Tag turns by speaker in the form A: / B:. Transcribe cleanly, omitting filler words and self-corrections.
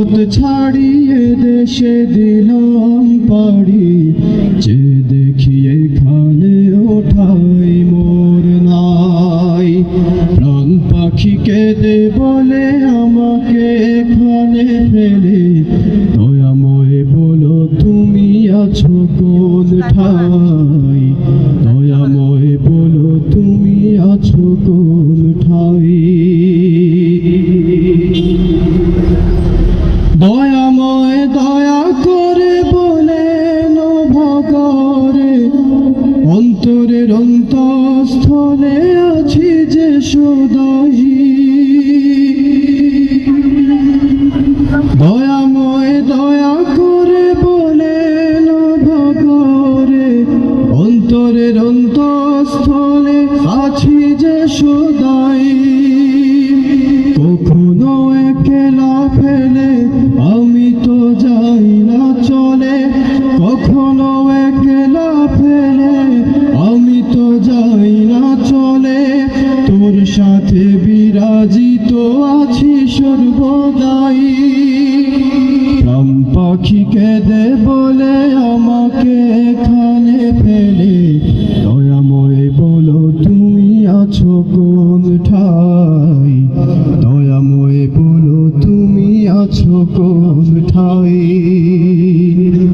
A: ছাড়িয়ে দেশে দিলাম পাড়ি, যে দেখি এখানে ওঠাই মোর নাই। প্রাণ পাখি কেঁদে বলে আমাকে এখানে ফেলে, দয়াময় বলো তুমি আছো কোন ঠাই, দয়াময় বলো তুমি আছো কোন ঠাই। দয়াময় দয়া করে বলেন ভগরে, অন্তরের অন্তঃস্থলে আছি যে সদাই। দয়াময় দয়া করে বলেন ভগরে, অন্তরের অন্তঃস্থলে আছি যে সদাই। কখনো একলা ফেলে আমি তো যাই না চলে, কখনো একলা ফেলে আমি তো যাই না চলে। তোর সাথে বিরাজিত আছি সর্বদাই। প্রাণ পাখি কেঁদে বলে আমাকে এখানে ফেলে, দয়াময় বলো তুমি আছো গো।